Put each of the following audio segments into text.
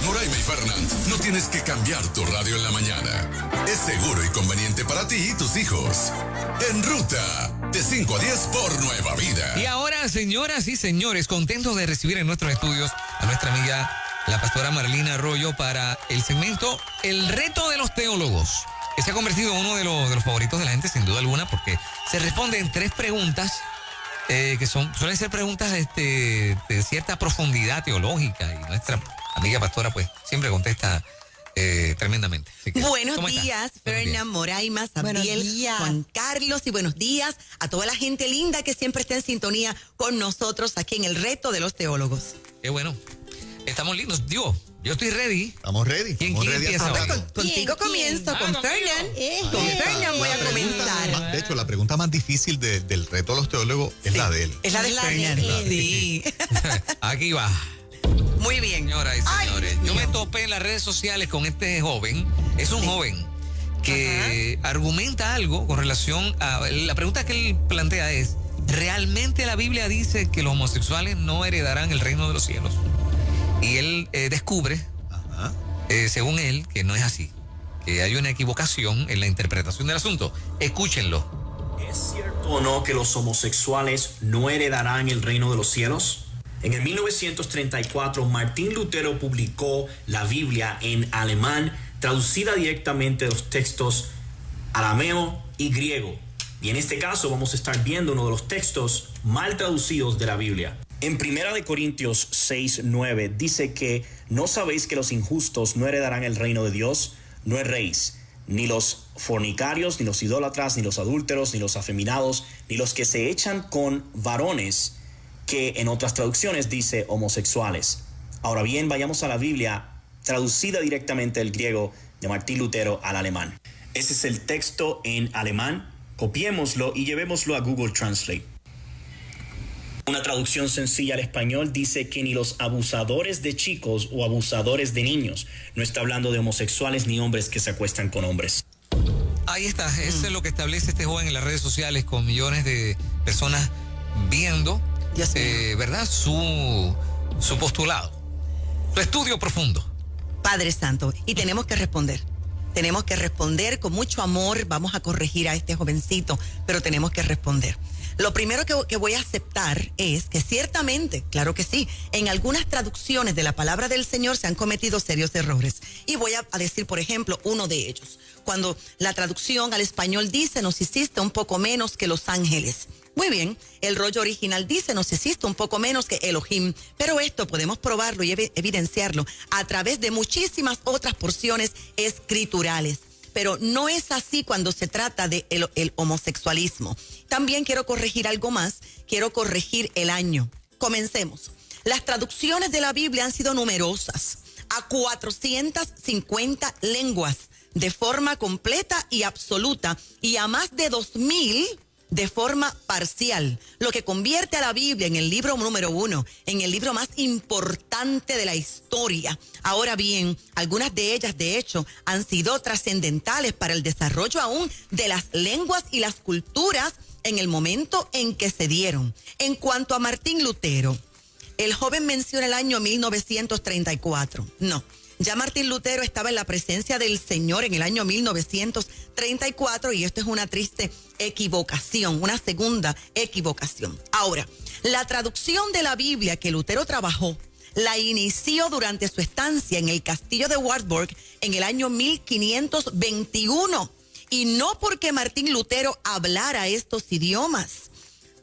Moraima y Fernand, no tienes que cambiar tu radio en la mañana. Es seguro y conveniente para ti y tus hijos. En ruta, de 5 a 10 por Nueva Vida. Y ahora, señoras y señores, contentos de recibir en nuestros estudios a nuestra amiga, la pastora Marlina Arroyo, para el segmento El Reto de los Teólogos, que se ha convertido en uno de los favoritos de la gente, sin duda alguna, porque se responden 3 preguntas que suelen ser preguntas de cierta profundidad teológica, y nuestra amiga pastora pues siempre contesta tremendamente. Buenos días, Fernand, Moraima, Sabriel, Juan Carlos, y buenos días a toda la gente linda que siempre está en sintonía con nosotros aquí en El Reto de los Teólogos. Qué bueno. Estamos lindos. Digo, yo estoy ready. Estamos ready. ¿Quién empieza? Contigo comienzo, con Fernand. Con Fernand voy a comenzar. De hecho, la pregunta más difícil del reto de los teólogos es la de él. Es la de Fernand. Sí. Aquí va. Muy bien. Señoras y señores, yo me topé en las redes sociales con este joven. Es un joven que argumenta algo con relación a... La pregunta que él plantea es, ¿realmente la Biblia dice que los homosexuales no heredarán el reino de los cielos? Y él descubre, según él, que no es así, que hay una equivocación en la interpretación del asunto. Escúchenlo. ¿Es cierto o no que los homosexuales no heredarán el reino de los cielos? En el 1934, Martín Lutero publicó la Biblia en alemán, traducida directamente de los textos arameo y griego. Y en este caso vamos a estar viendo uno de los textos mal traducidos de la Biblia. En 1 Corintios 6:9 dice que ¿no sabéis que los injustos no heredarán el reino de Dios? No erréis, ni los fornicarios, ni los idólatras, ni los adúlteros, ni los afeminados, ni los que se echan con varones, que en otras traducciones dice homosexuales. Ahora bien, vayamos a la Biblia traducida directamente del griego de Martín Lutero al alemán. Ese es el texto en alemán. Copiémoslo y llevémoslo a Google Translate. Una traducción sencilla al español dice que ni los abusadores de chicos o abusadores de niños. No está hablando de homosexuales ni hombres que se acuestan con hombres. Ahí está, eso es lo que establece este joven en las redes sociales, con millones de personas viendo, ¿verdad? Su postulado, su estudio profundo. Padre Santo, y tenemos que responder. Tenemos que responder con mucho amor. Vamos a corregir a este jovencito, pero tenemos que responder. Lo primero que voy a aceptar es que ciertamente, claro que sí, en algunas traducciones de la palabra del Señor se han cometido serios errores. Y voy a decir, por ejemplo, uno de ellos. Cuando la traducción al español dice, nos hiciste un poco menos que los ángeles. Muy bien, el rollo original dice, nos hiciste un poco menos que Elohim, pero esto podemos probarlo y evidenciarlo a través de muchísimas otras porciones escriturales. Pero no es así cuando se trata de el homosexualismo. También quiero corregir algo más, quiero corregir el año. Comencemos. Las traducciones de la Biblia han sido numerosas, a 450 lenguas, de forma completa y absoluta, y a más de 2000 de forma parcial, lo que convierte a la Biblia en el libro número 1, en el libro más importante de la historia. Ahora bien, algunas de ellas, de hecho, han sido trascendentales para el desarrollo aún de las lenguas y las culturas en el momento en que se dieron. En cuanto a Martín Lutero, el joven menciona el año 1934. No. Ya Martín Lutero estaba en la presencia del Señor en el año 1934 y esto es una triste equivocación, una segunda equivocación. Ahora, la traducción de la Biblia que Lutero trabajó la inició durante su estancia en el castillo de Wartburg en el año 1521 y no porque Martín Lutero hablara estos idiomas.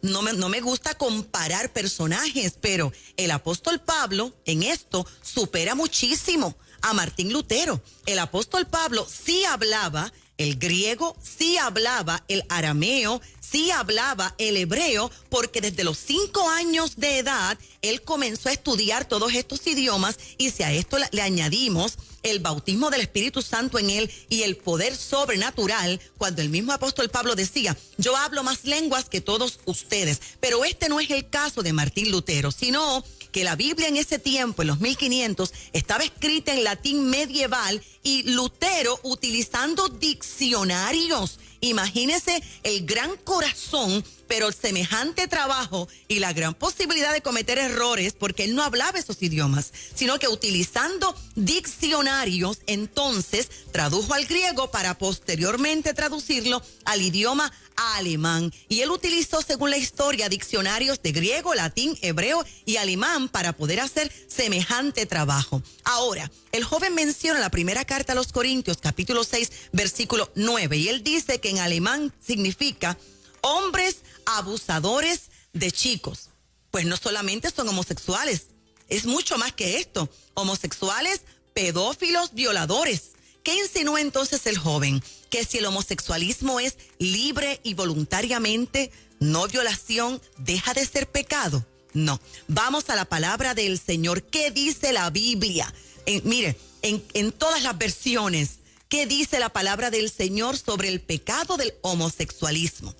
No me gusta comparar personajes, pero el apóstol Pablo en esto supera muchísimo a Martín Lutero. El apóstol Pablo sí hablaba el griego, sí hablaba el arameo, sí hablaba el hebreo, porque desde los 5 años de edad él comenzó a estudiar todos estos idiomas, y si a esto le añadimos el bautismo del Espíritu Santo en él y el poder sobrenatural, cuando el mismo apóstol Pablo decía, yo hablo más lenguas que todos ustedes, pero este no es el caso de Martín Lutero, sino que la Biblia en ese tiempo, en los 1500, estaba escrita en latín medieval y Lutero utilizando diccionarios. Imagínese el gran corazón, pero semejante trabajo y la gran posibilidad de cometer errores, porque él no hablaba esos idiomas, sino que utilizando diccionarios, entonces tradujo al griego para posteriormente traducirlo al idioma alemán. Y él utilizó, según la historia, diccionarios de griego, latín, hebreo y alemán para poder hacer semejante trabajo. Ahora, el joven menciona la primera carta a los Corintios, capítulo 6, versículo 9, y él dice que en alemán significa hombres abusadores de chicos. Pues no solamente son homosexuales, es mucho más que esto. Homosexuales, pedófilos, violadores. ¿Qué insinuó entonces el joven? Que si el homosexualismo es libre y voluntariamente, no violación, deja de ser pecado. No, vamos a la palabra del Señor. ¿Qué dice la Biblia? Mire, en todas las versiones, ¿qué dice la palabra del Señor sobre el pecado del homosexualismo?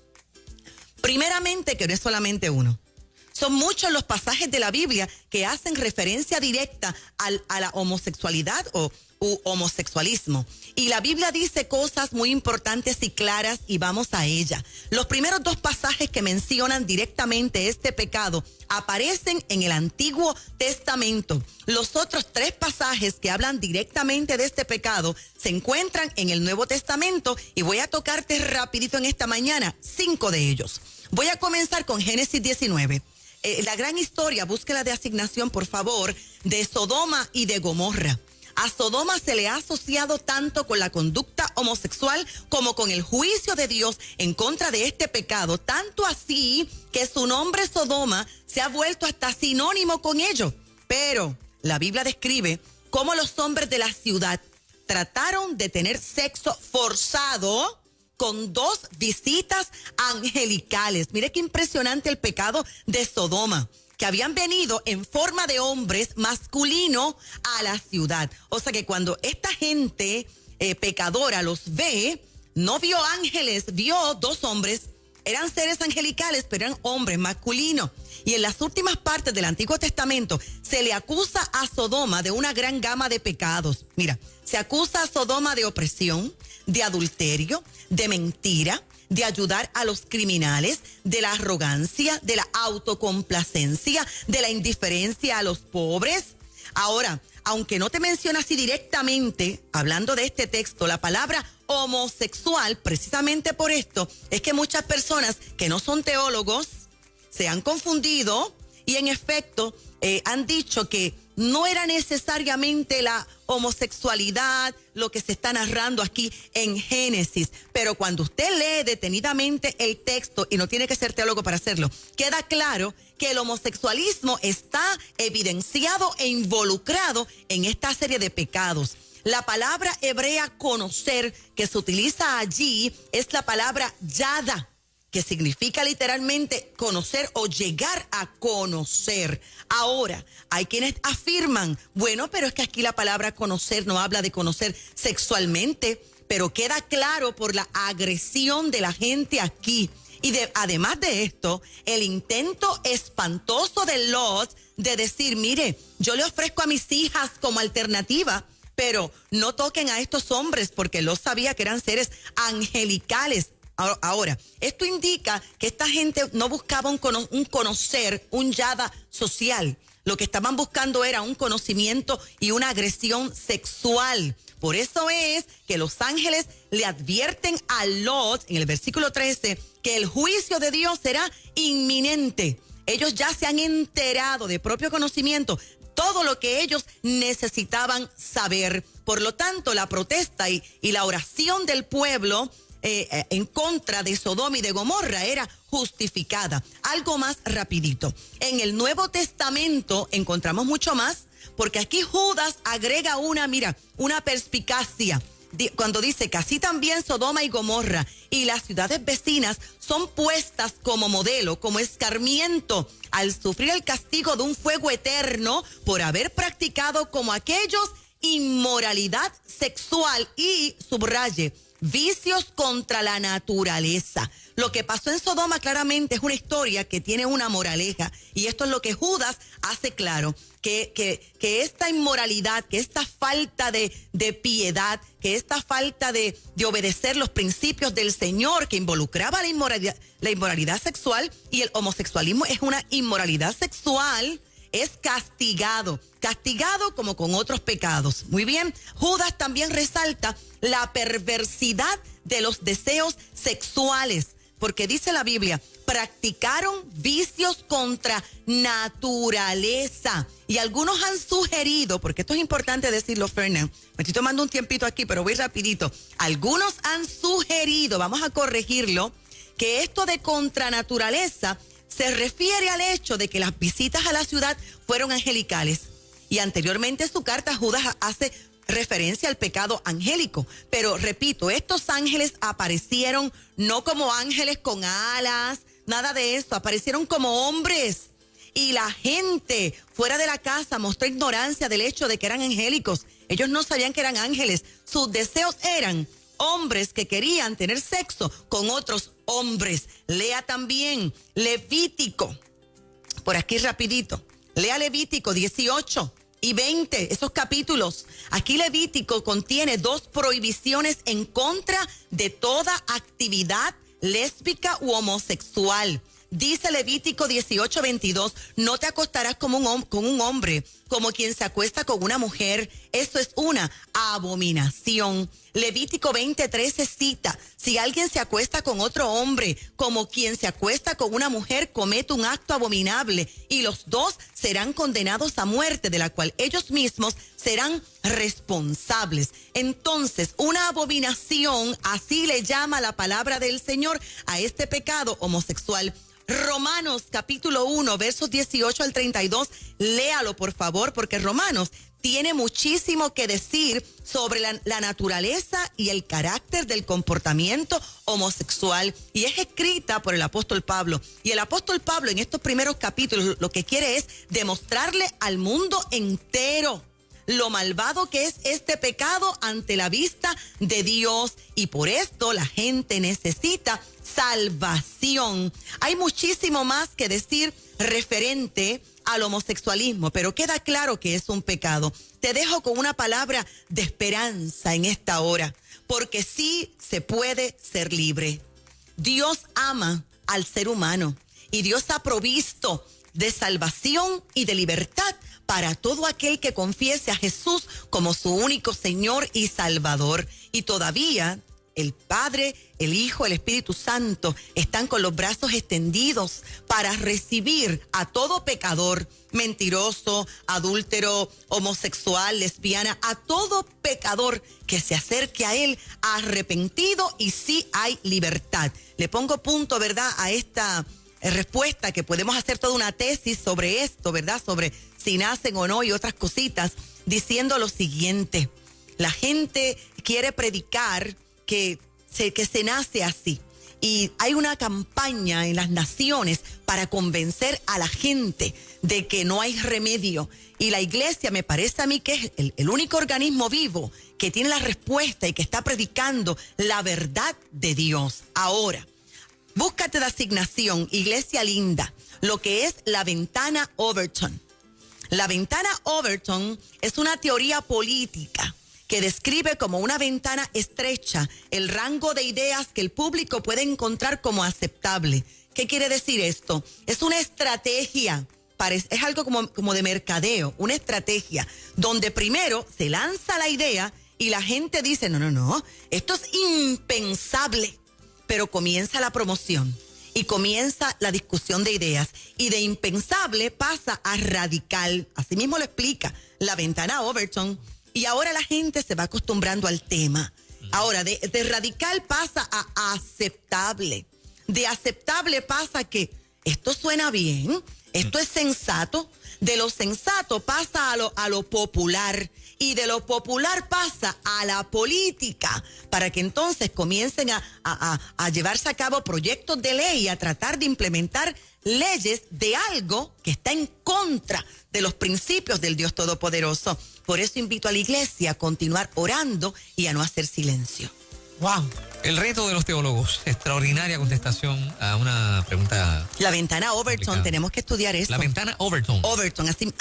Primeramente, que no es solamente uno. Son muchos los pasajes de la Biblia que hacen referencia directa a la homosexualidad u homosexualismo. Y la Biblia dice cosas muy importantes y claras y vamos a ella. Los primeros 2 pasajes que mencionan directamente este pecado aparecen en el Antiguo Testamento. Los otros 3 pasajes que hablan directamente de este pecado se encuentran en el Nuevo Testamento y voy a tocarte rapidito en esta mañana 5 de ellos. Voy a comenzar con Génesis 19. La gran historia, búsquela de asignación, por favor, de Sodoma y de Gomorra. A Sodoma se le ha asociado tanto con la conducta homosexual como con el juicio de Dios en contra de este pecado, tanto así que su nombre Sodoma se ha vuelto hasta sinónimo con ello. Pero la Biblia describe cómo los hombres de la ciudad trataron de tener sexo forzado con 2 visitas angelicales. Mire qué impresionante el pecado de Sodoma, que habían venido en forma de hombres masculino a la ciudad. O sea que cuando esta gente pecadora los ve, no vio ángeles, vio 2 hombres. Eran seres angelicales, pero eran hombres masculinos. Y en las últimas partes del Antiguo Testamento se le acusa a Sodoma de una gran gama de pecados. Mira, se acusa a Sodoma de opresión, de adulterio, de mentira, de ayudar a los criminales, de la arrogancia, de la autocomplacencia, de la indiferencia a los pobres. Ahora, aunque no te menciona así directamente, hablando de este texto, la palabra homosexual, precisamente por esto, es que muchas personas que no son teólogos se han confundido y en efecto han dicho que no era necesariamente la homosexualidad lo que se está narrando aquí en Génesis, pero cuando usted lee detenidamente el texto, y no tiene que ser teólogo para hacerlo, queda claro que el homosexualismo está evidenciado e involucrado en esta serie de pecados. La palabra hebrea conocer que se utiliza allí es la palabra yada, que significa literalmente conocer o llegar a conocer. Ahora, hay quienes afirman, bueno, pero es que aquí la palabra conocer no habla de conocer sexualmente, pero queda claro por la agresión de la gente aquí. Y además de esto, el intento espantoso de Lot de decir, mire, yo le ofrezco a mis hijas como alternativa, pero no toquen a estos hombres, porque Lot sabía que eran seres angelicales. Ahora, esto indica que esta gente no buscaba un conocer, un yada social. Lo que estaban buscando era un conocimiento y una agresión sexual. Por eso es que los ángeles le advierten a Lot, en el versículo 13, que el juicio de Dios será inminente. Ellos ya se han enterado de propio conocimiento todo lo que ellos necesitaban saber. Por lo tanto, la protesta y la oración del pueblo en contra de Sodoma y de Gomorra era justificada. Algo más rapidito. En el Nuevo Testamento encontramos mucho más, porque aquí Judas agrega una perspicacia. Cuando dice que así también Sodoma y Gomorra y las ciudades vecinas son puestas como modelo, como escarmiento, al sufrir el castigo de un fuego eterno por haber practicado como aquellos inmoralidad sexual y, subraye, vicios contra la naturaleza. Lo que pasó en Sodoma claramente es una historia que tiene una moraleja. Y esto es lo que Judas hace claro. Que esta inmoralidad, que esta falta de piedad, que esta falta de obedecer los principios del Señor que involucraba la inmoralidad sexual, y el homosexualismo es una inmoralidad sexual, es castigado como con otros pecados. Muy bien, Judas también resalta la perversidad de los deseos sexuales, porque dice la Biblia, practicaron vicios contra naturaleza. Y algunos han sugerido, porque esto es importante decirlo, Fernando, me estoy tomando un tiempito aquí, pero voy rapidito. Algunos han sugerido, vamos a corregirlo, que esto de contra naturaleza se refiere al hecho de que las visitas a la ciudad fueron angelicales. Y anteriormente en su carta Judas hace referencia al pecado angélico. Pero repito, estos ángeles aparecieron no como ángeles con alas, nada de eso, aparecieron como hombres. Y la gente fuera de la casa mostró ignorancia del hecho de que eran angélicos. Ellos no sabían que eran ángeles. Sus deseos eran hombres que querían tener sexo con otros hombres. Lea también Levítico, por aquí rapidito. Lea Levítico 18 y 20, esos capítulos. Aquí Levítico contiene 2 prohibiciones en contra de toda actividad lésbica u homosexual. Dice Levítico 18:22, no te acostarás con un hombre, como quien se acuesta con una mujer. Esto es una abominación. Levítico 20:13 cita, si alguien se acuesta con otro hombre, como quien se acuesta con una mujer, comete un acto abominable, y los dos serán condenados a muerte, de la cual ellos mismos serán responsables. Entonces, una abominación, así le llama la palabra del Señor a este pecado homosexual. Romanos capítulo 1, versos 18 al 32, léalo por favor, porque Romanos tiene muchísimo que decir sobre la naturaleza y el carácter del comportamiento homosexual, y es escrita por el apóstol Pablo. Y el apóstol Pablo en estos primeros capítulos lo que quiere es demostrarle al mundo entero lo malvado que es este pecado ante la vista de Dios, y por esto la gente necesita salvación. Hay muchísimo más que decir referente al homosexualismo, pero queda claro que es un pecado. Te dejo con una palabra de esperanza en esta hora, porque sí se puede ser libre. Dios ama al ser humano y Dios ha provisto de salvación y de libertad para todo aquel que confiese a Jesús como su único Señor y Salvador. Y todavía el Padre, el Hijo, el Espíritu Santo están con los brazos extendidos para recibir a todo pecador, mentiroso, adúltero, homosexual, lesbiana, a todo pecador que se acerque a Él arrepentido, y sí hay libertad. Le pongo punto, ¿verdad?, a esta respuesta, que podemos hacer toda una tesis sobre esto, ¿verdad?, sobre si nacen o no y otras cositas, diciendo lo siguiente: la gente quiere predicar que se nace así, y hay una campaña en las naciones para convencer a la gente de que no hay remedio, y la iglesia me parece a mí que es el único organismo vivo que tiene la respuesta y que está predicando la verdad de Dios. Ahora, búscate de asignación, iglesia linda, lo que es la ventana Overton. La ventana Overton es una teoría política que describe como una ventana estrecha el rango de ideas que el público puede encontrar como aceptable. ¿Qué quiere decir esto? Es una estrategia, es algo como de mercadeo, una estrategia donde primero se lanza la idea y la gente dice, no, esto es impensable. Pero comienza la promoción y comienza la discusión de ideas, y de impensable pasa a radical. Así mismo lo explica la ventana Overton, y ahora la gente se va acostumbrando al tema. Ahora de radical pasa a aceptable, de aceptable pasa a que esto suena bien, esto es sensato, de lo sensato pasa a lo popular, y de lo popular pasa a la política, para que entonces comiencen a llevarse a cabo proyectos de ley, a tratar de implementar leyes de algo que está en contra de los principios del Dios Todopoderoso. Por eso invito a la iglesia a continuar orando y a no hacer silencio. Wow. El reto de los teólogos. Extraordinaria contestación a una pregunta. La ventana Overton, complicada. tenemos que estudiar eso. La ventana Overton. Overton, así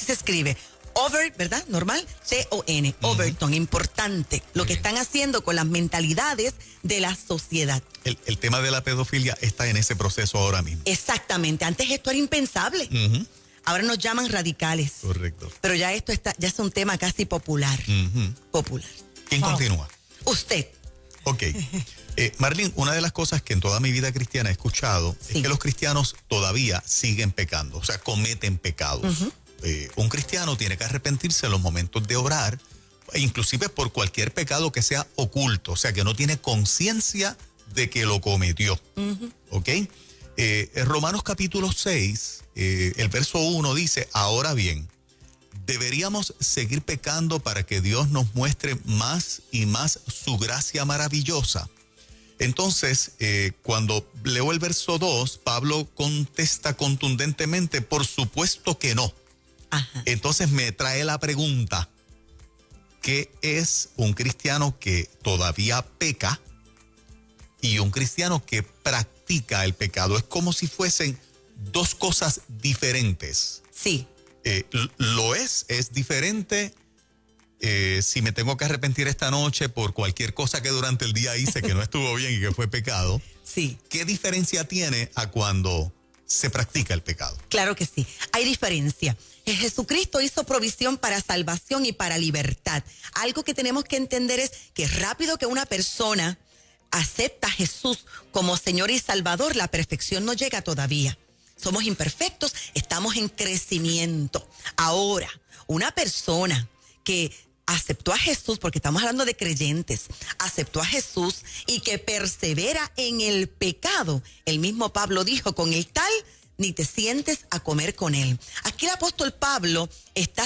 se escribe. Over, ¿verdad? Normal, T-O-N, Overton, importante. Lo que están haciendo con las mentalidades de la sociedad. El tema de la pedofilia está en ese proceso ahora mismo. Exactamente, antes esto era impensable. Ujú. Ahora nos llaman radicales. Correcto. Pero ya esto ya es un tema casi popular. Ujú. Popular. ¿Quién continúa? Usted. Ok. Marlene, una de las cosas que en toda mi vida cristiana he escuchado Sí. es que los cristianos todavía siguen pecando, o sea, cometen pecados. Un cristiano tiene que arrepentirse en los momentos de orar, inclusive por cualquier pecado que sea oculto, o sea, que no tiene conciencia de que lo cometió. ¿Ok? En Romanos capítulo 6, el verso 1 dice, ahora bien, deberíamos seguir pecando para que Dios nos muestre más y más su gracia maravillosa. Entonces, cuando leo el verso 2, Pablo contesta contundentemente, por supuesto que no. Ajá. Entonces me trae la pregunta, ¿qué es un cristiano que todavía peca y un cristiano que practica el pecado? Es como si fuesen dos cosas diferentes. Sí. Lo es diferente. Si me tengo que arrepentir esta noche por cualquier cosa que durante el día hice que no estuvo bien y que fue pecado, Sí. ¿qué diferencia tiene a cuando se practica el pecado? Claro que sí, hay diferencia. Jesucristo hizo provisión para salvación y para libertad. Algo que tenemos que entender es que rápido que una persona acepta a Jesús como Señor y Salvador, la perfección no llega todavía. Somos imperfectos, estamos en crecimiento. Ahora, una persona que aceptó a Jesús, porque estamos hablando de creyentes, aceptó a Jesús y que persevera en el pecado, el mismo Pablo dijo, con el tal ni te sientes a comer con él. Aquí el apóstol Pablo está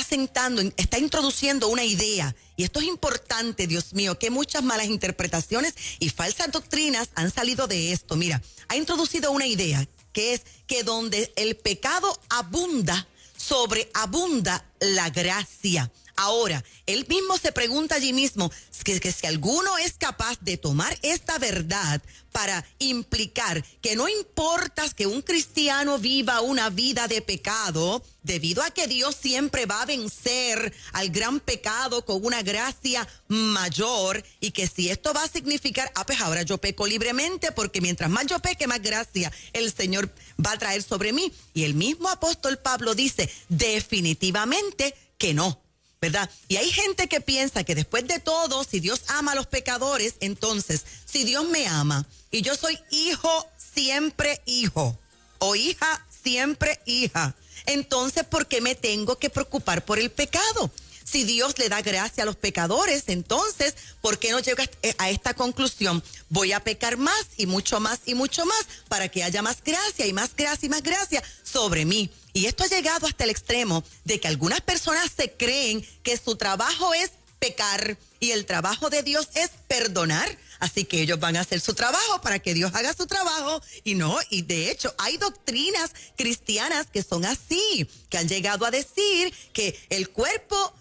introduciendo una idea, y esto es importante, Dios mío, que muchas malas interpretaciones y falsas doctrinas han salido de esto. Mira, ha introducido una idea, que es que donde el pecado abunda, sobreabunda la gracia. Ahora, él mismo se pregunta allí mismo que si alguno es capaz de tomar esta verdad para implicar que no importa que un cristiano viva una vida de pecado, debido a que Dios siempre va a vencer al gran pecado con una gracia mayor, y que si esto va a significar, pues ahora yo peco libremente, porque mientras más yo peque, más gracia el Señor va a traer sobre mí. Y el mismo apóstol Pablo dice definitivamente que no, ¿verdad? Y hay gente que piensa que después de todo, si Dios ama a los pecadores, entonces, si Dios me ama y yo soy hijo, siempre hijo, o hija, siempre hija, entonces, ¿por qué me tengo que preocupar por el pecado? Si Dios le da gracia a los pecadores, entonces, ¿por qué no llegas a esta conclusión? Voy a pecar más y mucho más y mucho más para que haya más gracia y más gracia y más gracia sobre mí. Y esto ha llegado hasta el extremo de que algunas personas se creen que su trabajo es pecar y el trabajo de Dios es perdonar. Así que ellos van a hacer su trabajo para que Dios haga su trabajo. Y no, y de hecho hay doctrinas cristianas que son así, que han llegado a decir que el cuerpo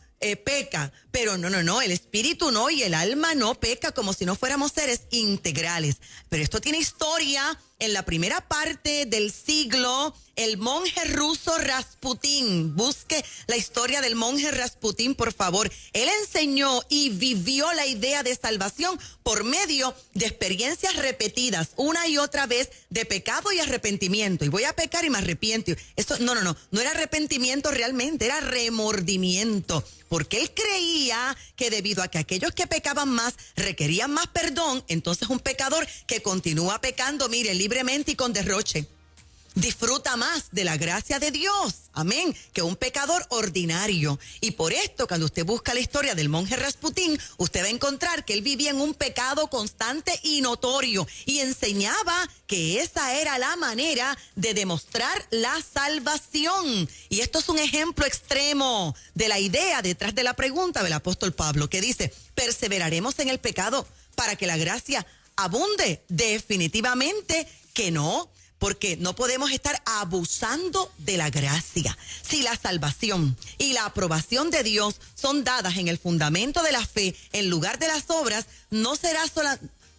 peca, pero no, el espíritu no y el alma no peca, como si no fuéramos seres integrales. Pero esto tiene historia. En la primera parte del siglo, el monje ruso Rasputín, busque la historia del monje Rasputín, por favor. Él enseñó y vivió la idea de salvación por medio de experiencias repetidas, una y otra vez, de pecado y arrepentimiento. Y voy a pecar y me arrepiento. Esto, no era arrepentimiento realmente, era remordimiento. Porque él creía que debido a que aquellos que pecaban más requerían más perdón, entonces un pecador que continúa pecando, mire, libremente y con derroche, disfruta más de la gracia de Dios, amén, que un pecador ordinario. Y por esto, cuando usted busca la historia del monje Rasputín, usted va a encontrar que él vivía en un pecado constante y notorio y enseñaba que esa era la manera de demostrar la salvación. Y esto es un ejemplo extremo de la idea detrás de la pregunta del apóstol Pablo, que dice, ¿perseveraremos en el pecado para que la gracia abunde? Definitivamente que no. Porque no podemos estar abusando de la gracia. Si la salvación y la aprobación de Dios son dadas en el fundamento de la fe, en lugar de las obras, no será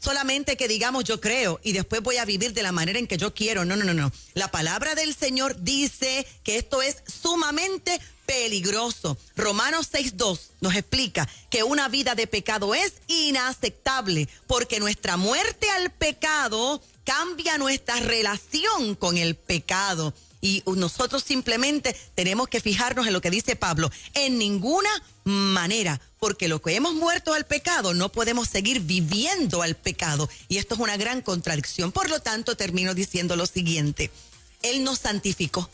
solamente que digamos yo creo y después voy a vivir de la manera en que yo quiero. No. La palabra del Señor dice que esto es sumamente peligroso. Romanos 6:2 nos explica que una vida de pecado es inaceptable porque nuestra muerte al pecado cambia nuestra relación con el pecado. Y nosotros simplemente tenemos que fijarnos en lo que dice Pablo. En ninguna manera, porque lo que hemos muerto al pecado, no podemos seguir viviendo al pecado. Y esto es una gran contradicción. Por lo tanto, termino diciendo lo siguiente. Él nos santificó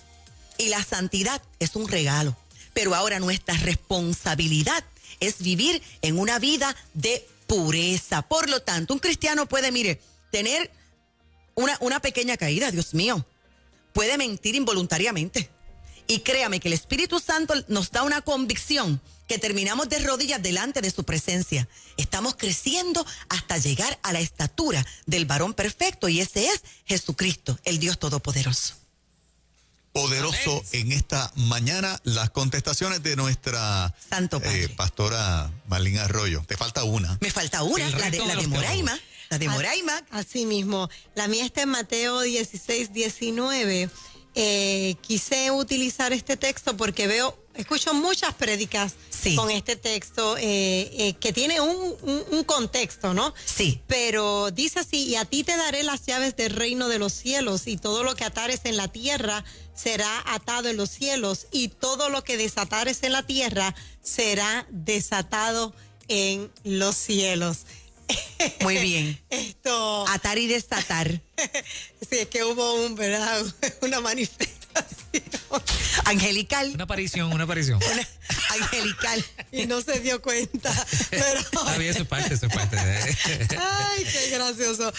y la santidad es un regalo. Pero ahora nuestra responsabilidad es vivir en una vida de pureza. Por lo tanto, un cristiano puede, tener una pequeña caída, Dios mío. Puede mentir involuntariamente. Y créame que el Espíritu Santo nos da una convicción que terminamos de rodillas delante de su presencia. Estamos creciendo hasta llegar a la estatura del varón perfecto y ese es Jesucristo, el Dios Todopoderoso. Poderoso. En esta mañana, las contestaciones de nuestra Santo Padre. Pastora Marlene Arroyo. Te falta una. Me falta una, la de Moraima. La de Moraima. Así mismo. La mía está en Mateo 16:19. Quise utilizar este texto porque escucho muchas prédicas con este texto que tiene un contexto, ¿no? Sí. Pero dice así, y a ti te daré las llaves del reino de los cielos, y todo lo que atares en la tierra será atado en los cielos, y todo lo que desatares en la tierra será desatado en los cielos. Muy bien. Atar y desatar. Sí, es que hubo una manifestación angelical. Una aparición. Angelical. Y no se dio cuenta. Pero Eso es parte. Ay, qué gracioso.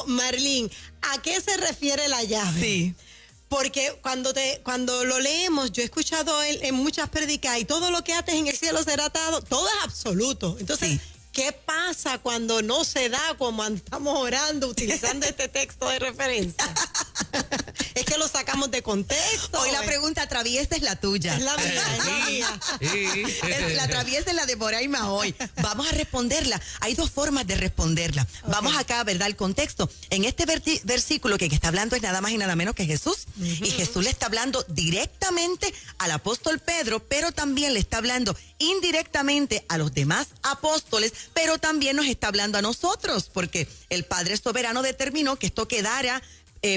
Marlene, ¿a qué se refiere la llave? Sí. Porque cuando lo leemos, yo he escuchado en muchas prédicas, y todo lo que ates en el cielo será atado, todo es absoluto. Entonces, sí. ¿Qué pasa cuando no se da como estamos orando, utilizando este texto de referencia? Es que lo sacamos de contexto. Hoy la pregunta traviesa es la tuya. Es la mía. La traviesa es la de Moraima hoy. Vamos a responderla. Hay dos formas de responderla. Okay. Vamos acá, ¿verdad? El contexto. En este versículo que está hablando es nada más y nada menos que Jesús. Y Jesús le está hablando directamente al apóstol Pedro, pero también le está hablando indirectamente a los demás apóstoles, pero también nos está hablando a nosotros, porque el Padre Soberano determinó que esto quedara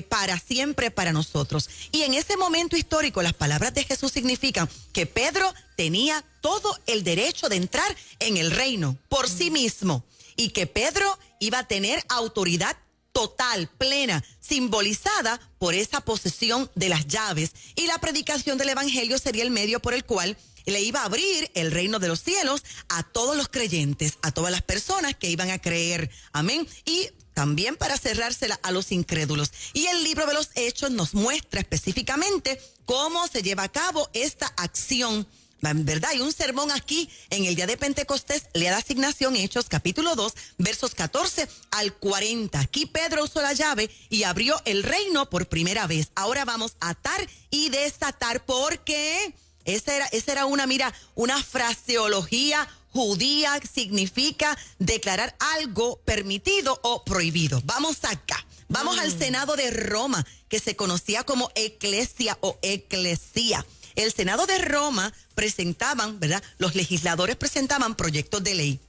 para siempre para nosotros. Y en ese momento histórico, las palabras de Jesús significan que Pedro tenía todo el derecho de entrar en el reino por sí mismo, y que Pedro iba a tener autoridad total, plena, simbolizada por esa posesión de las llaves, y la predicación del evangelio sería el medio por el cual le iba a abrir el reino de los cielos a todos los creyentes, a todas las personas que iban a creer. Amén. Y también para cerrársela a los incrédulos. Y el libro de los Hechos nos muestra específicamente cómo se lleva a cabo esta acción, ¿verdad? Hay un sermón aquí en el día de Pentecostés, le da asignación Hechos capítulo 2, versos 14 al 40. Aquí Pedro usó la llave y abrió el reino por primera vez. Ahora vamos a atar y desatar, porque esa era una fraseología judía, significa declarar algo permitido o prohibido. Vamos acá. Vamos al Senado de Roma, que se conocía como Eclesia o Eclesía. El Senado de Roma presentaban, ¿verdad? Los legisladores presentaban proyectos de ley.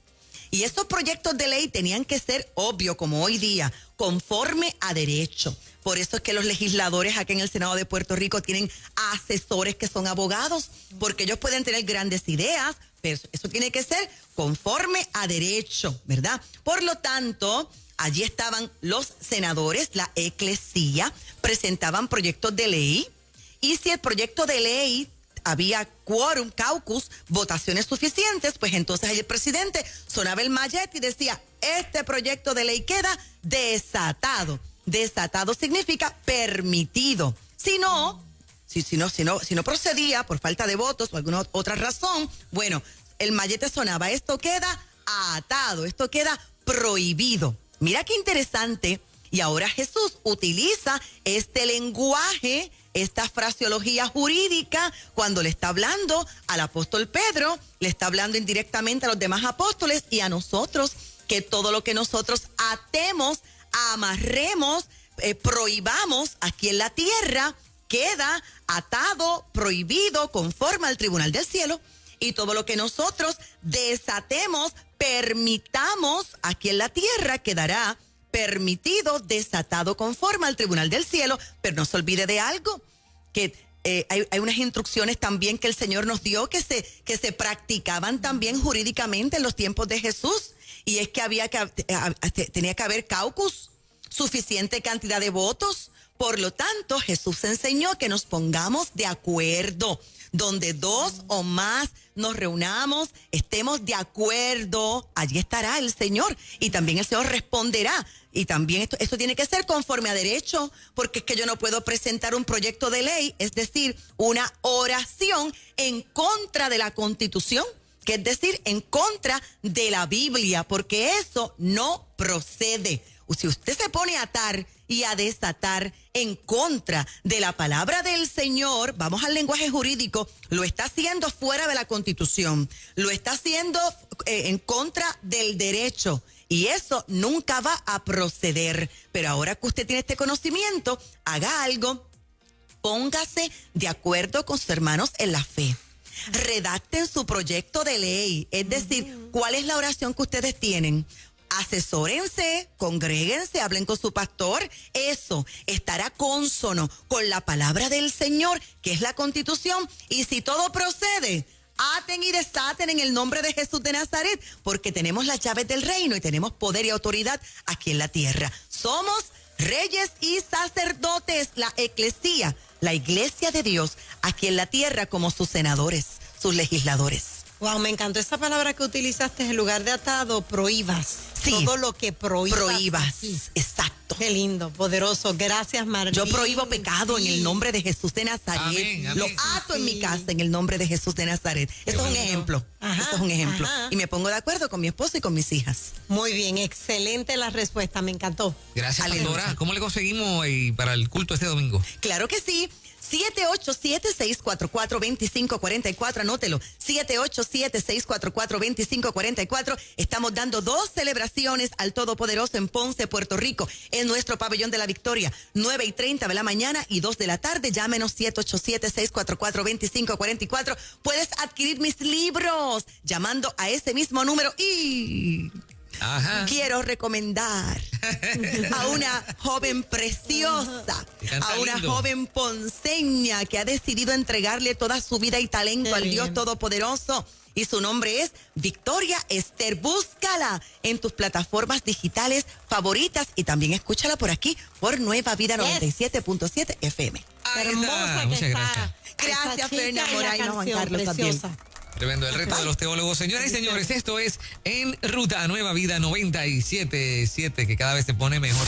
Y esos proyectos de ley tenían que ser, obvio, como hoy día, conforme a derecho. Por eso es que los legisladores aquí en el Senado de Puerto Rico tienen asesores que son abogados, porque ellos pueden tener grandes ideas, pero eso tiene que ser conforme a derecho, ¿verdad? Por lo tanto, allí estaban los senadores, la eclesía, presentaban proyectos de ley, y si el proyecto de ley había quórum, caucus, votaciones suficientes, pues entonces el presidente sonaba el mayete y decía, este proyecto de ley queda desatado. Desatado significa permitido. Si no procedía por falta de votos o alguna otra razón, bueno, el mayete sonaba, esto queda atado, esto queda prohibido. Mira qué interesante Y ahora Jesús utiliza este lenguaje, esta fraseología jurídica, cuando le está hablando al apóstol Pedro, le está hablando indirectamente a los demás apóstoles y a nosotros, que todo lo que nosotros atemos, amarremos, prohibamos aquí en la tierra, queda atado, prohibido, conforme al tribunal del cielo. Y todo lo que nosotros desatemos, permitamos aquí en la tierra, quedará permitido, desatado conforme al tribunal del cielo. Pero no se olvide de algo, que hay unas instrucciones también que el Señor nos dio que se practicaban también jurídicamente en los tiempos de Jesús. Y es que tenía que haber caucus, suficiente cantidad de votos. Por lo tanto, Jesús enseñó que nos pongamos de acuerdo. Donde dos o más nos reunamos, estemos de acuerdo, allí estará el Señor. Y también el Señor responderá. Y también esto tiene que ser conforme a derecho, porque es que yo no puedo presentar un proyecto de ley, es decir, una oración en contra de la Constitución, que es decir, en contra de la Biblia, porque eso no procede. Si usted se pone a atar y a desatar en contra de la palabra del Señor, vamos al lenguaje jurídico, lo está haciendo fuera de la Constitución, lo está haciendo en contra del derecho, y eso nunca va a proceder. Pero ahora que usted tiene este conocimiento, haga algo, póngase de acuerdo con sus hermanos en la fe. Redacten su proyecto de ley, es decir, ¿cuál es la oración que ustedes tienen? Asesórense, congréguense, hablen con su pastor. Eso estará cónsono con la palabra del Señor, que es la Constitución. Y si todo procede, aten y desaten en el nombre de Jesús de Nazaret, porque tenemos las llaves del reino y tenemos poder y autoridad aquí en la tierra. Somos reyes y sacerdotes, la eclesía, la iglesia de Dios, aquí en la tierra, como sus senadores, sus legisladores. Wow, me encantó esa palabra que utilizaste en lugar de atado, prohíbas. Sí, todo lo que prohíbas. Prohíbas, aquí. exacto. Qué lindo, poderoso. Gracias, Martín. Yo prohíbo pecado en el nombre de Jesús de Nazaret. Amén, amén. Lo ato en mi casa en el nombre de Jesús de Nazaret. Eso es un ejemplo. Ajá, eso es un ejemplo. ajá. Y me pongo de acuerdo con mi esposo y con mis hijas. Muy bien, excelente la respuesta, me encantó. Gracias, Aleluya. pastora. ¿Cómo le conseguimos para el culto este domingo? Claro que sí. 787-644-2544, anótelo, 787-644-2544. Estamos dando 2 celebraciones al Todopoderoso en Ponce, Puerto Rico, en nuestro pabellón de la Victoria, 9:30 de la mañana y 2 de la tarde. Llámenos 787-644-2544. Puedes adquirir mis libros llamando a ese mismo número y... Ajá. Quiero recomendar a una joven preciosa, Canta a una lindo. joven ponceña que ha decidido entregarle toda su vida y talento Qué al Dios bien. Todopoderoso. Y su nombre es Victoria Esther. Búscala en tus plataformas digitales favoritas y también escúchala por aquí, por Nueva Vida 97.7 FM. Ahí Hermosa está. que Muchas está gracias. Gracias, esa chica Fernan y la Moray, Juan canción Carlos también. preciosa. Tremendo, el reto de los teólogos. Señoras y señores, esto es En Ruta Nueva Vida 97.7, que cada vez se pone mejor.